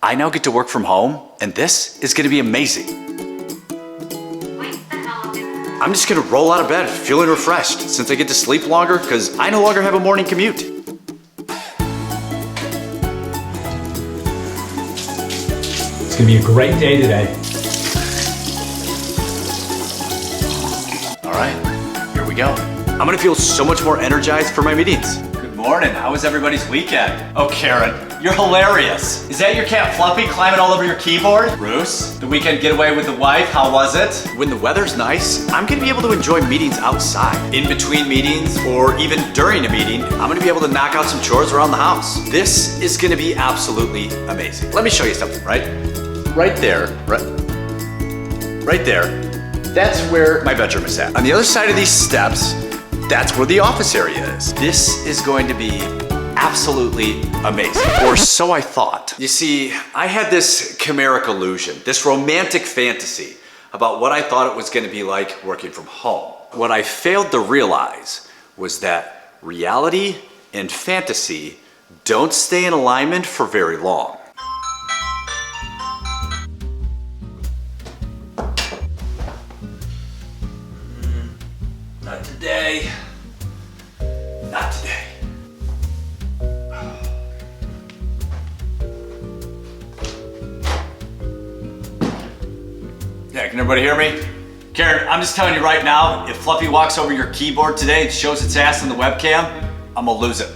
I now get to work from home, and this is gonna be amazing. I'm just gonna roll out of bed feeling refreshed since I get to sleep longer because I no longer have a morning commute. It's gonna be a great day today. All right, here we go. I'm gonna feel so much more energized for my meetings. Good morning, how was everybody's weekend? Oh, Karen, you're hilarious. Is that your cat Fluffy climbing all over your keyboard? Bruce, the weekend getaway with the wife, how was it? When the weather's nice, I'm gonna be able to enjoy meetings outside. In between meetings, or even during a meeting, I'm gonna be able to knock out some chores around the house. This is gonna be absolutely amazing. Let me show you something, right? Right there, right there. That's where my bedroom is at. On the other side of these steps, that's where the office area is. This is going to be absolutely amazing, or so I thought. You see, I had this chimeric illusion, this romantic fantasy about what I thought it was gonna be like working from home. What I failed to realize was that reality and fantasy don't stay in alignment for very long. Not today. Not today. Yeah, can everybody hear me? Karen, I'm just telling you right now, if Fluffy walks over your keyboard today and shows its ass in the webcam, I'm gonna lose it.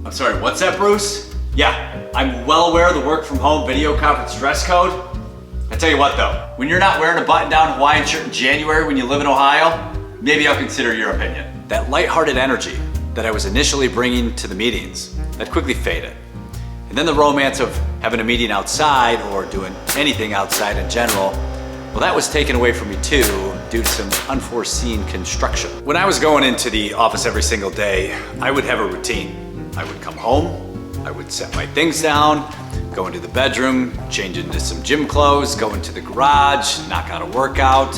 I'm sorry, what's that, Bruce? Yeah, I'm well aware of the work from home video conference dress code. I tell you what though, when you're not wearing a button-down Hawaiian shirt in January when you live in Ohio, maybe I'll consider your opinion. That lighthearted energy that I was initially bringing to the meetings, that quickly faded. And then the romance of having a meeting outside or doing anything outside in general, well, that was taken away from me too due to some unforeseen construction. When I was going into the office every single day, I would have a routine. I would come home, I would set my things down, go into the bedroom, change into some gym clothes, go into the garage, knock out a workout,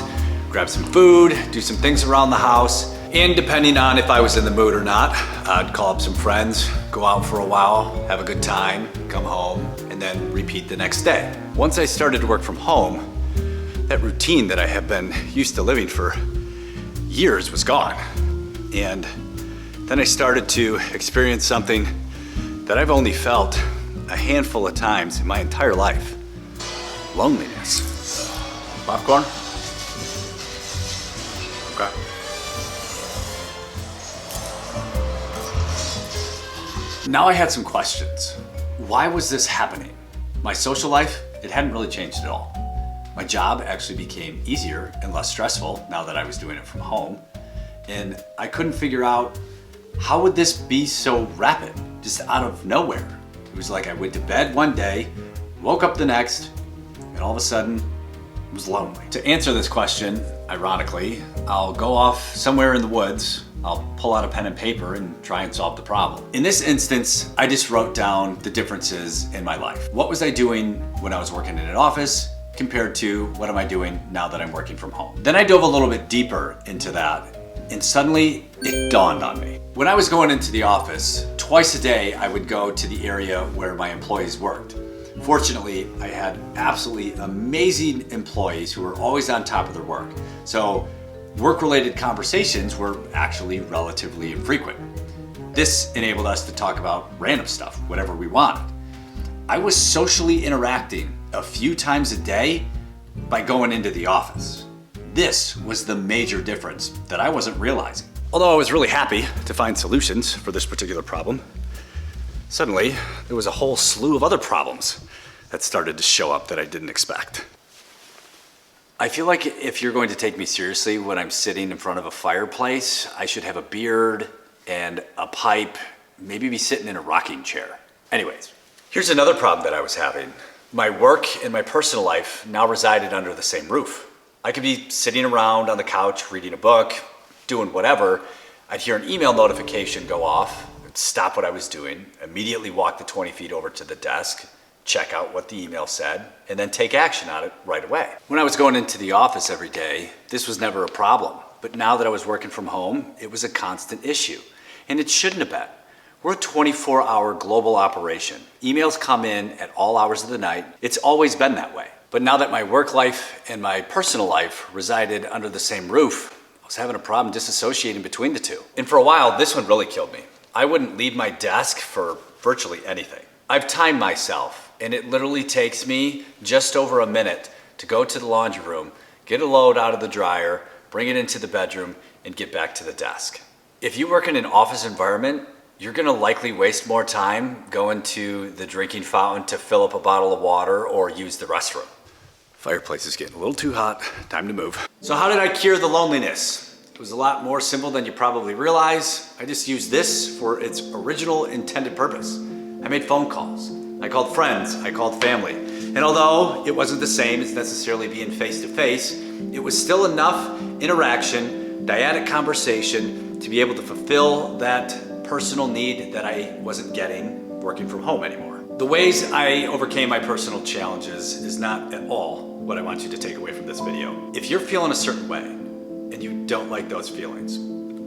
grab some food, do some things around the house, and depending on if I was in the mood or not, I'd call up some friends, go out for a while, have a good time, come home, and then repeat the next day. Once I started to work from home, that routine that I have been used to living for years was gone. And then I started to experience something that I've only felt a handful of times in my entire life: loneliness. Popcorn? Okay. Now I had some questions. Why was this happening? My social life, it hadn't really changed at all. My job actually became easier and less stressful now that I was doing it from home. And I couldn't figure out, how would this be so rapid, just out of nowhere? It was like I went to bed one day, woke up the next, and all of a sudden, I was lonely. To answer this question, ironically, I'll go off somewhere in the woods, I'll pull out a pen and paper and try and solve the problem. In this instance, I just wrote down the differences in my life. What was I doing when I was working in an office compared to what am I doing now that I'm working from home? Then I dove a little bit deeper into that, and suddenly it dawned on me. When I was going into the office, twice a day I would go to the area where my employees worked. Fortunately, I had absolutely amazing employees who were always on top of their work. So work-related conversations were actually relatively infrequent. This enabled us to talk about random stuff, whatever we wanted. I was socially interacting a few times a day by going into the office. This was the major difference that I wasn't realizing. Although I was really happy to find solutions for this particular problem, suddenly there was a whole slew of other problems that started to show up that I didn't expect. I feel like if you're going to take me seriously when I'm sitting in front of a fireplace, I should have a beard and a pipe, maybe be sitting in a rocking chair. Anyways, here's another problem that I was having. My work and my personal life now resided under the same roof. I could be sitting around on the couch reading a book, doing whatever. I'd hear an email notification go off, I'd stop what I was doing, immediately walk the 20 feet over to the desk, check out what the email said, and then take action on it right away. When I was going into the office every day, this was never a problem. But now that I was working from home, it was a constant issue. And it shouldn't have been. We're a 24-hour global operation. Emails come in at all hours of the night. It's always been that way. But now that my work life and my personal life resided under the same roof, I was having a problem disassociating between the two. And for a while, this one really killed me. I wouldn't leave my desk for virtually anything. I've timed myself, and it literally takes me just over a minute to go to the laundry room, get a load out of the dryer, bring it into the bedroom, and get back to the desk. If you work in an office environment, you're gonna likely waste more time going to the drinking fountain to fill up a bottle of water or use the restroom. Fireplace is getting a little too hot, time to move. So how did I cure the loneliness? It was a lot more simple than you probably realize. I just used this for its original intended purpose. I made phone calls. I called friends, I called family. And although it wasn't the same as necessarily being face-to-face, it was still enough interaction, dyadic conversation to be able to fulfill that personal need that I wasn't getting working from home anymore. The ways I overcame my personal challenges is not at all what I want you to take away from this video. If you're feeling a certain way and you don't like those feelings,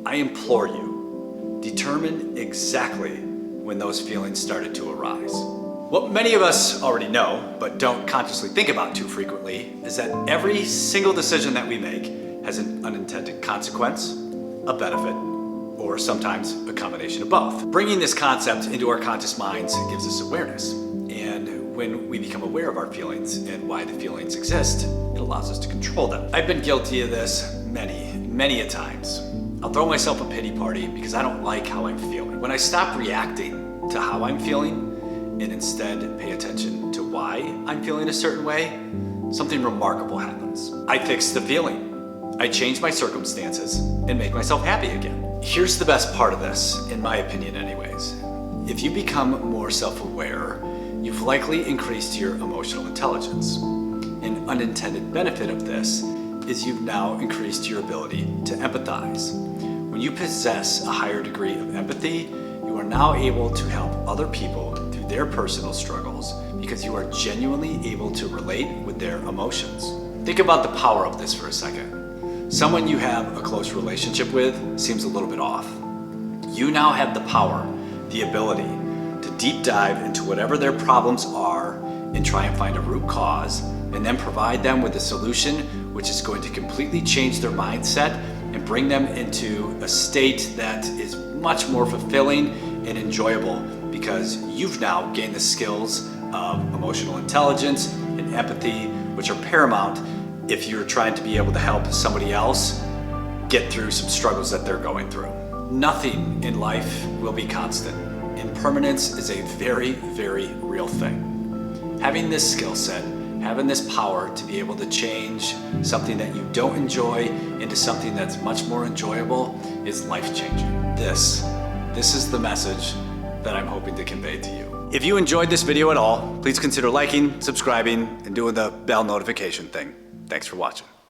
I implore you, determine exactly when those feelings started to arise. What many of us already know, but don't consciously think about too frequently, is that every single decision that we make has an unintended consequence, a benefit, or sometimes a combination of both. Bringing this concept into our conscious minds gives us awareness. And when we become aware of our feelings and why the feelings exist, it allows us to control them. I've been guilty of this many a times. I'll throw myself a pity party because I don't like how I'm feeling. When I stop reacting to how I'm feeling and instead pay attention to why I'm feeling a certain way, something remarkable happens. I fix the feeling. I change my circumstances and make myself happy again. Here's the best part of this, in my opinion anyways. If you become more self-aware, you've likely increased your emotional intelligence. An unintended benefit of this is you've now increased your ability to empathize. When you possess a higher degree of empathy, you are now able to help other people through their personal struggles because you are genuinely able to relate with their emotions. Think about the power of this for a second. Someone you have a close relationship with seems a little bit off. You now have the power, the ability to deep dive into whatever their problems are and try and find a root cause and then provide them with a solution which is going to completely change their mindset and bring them into a state that is much more fulfilling and enjoyable because you've now gained the skills of emotional intelligence and empathy, which are paramount if you're trying to be able to help somebody else get through some struggles that they're going through. Nothing in life will be constant. Impermanence is a very, very real thing. Having this skill set, having this power to be able to change something that you don't enjoy into something that's much more enjoyable is life-changing. This is the message that I'm hoping to convey to you. If you enjoyed this video at all, please consider liking, subscribing, and doing the bell notification thing. Thanks for watching.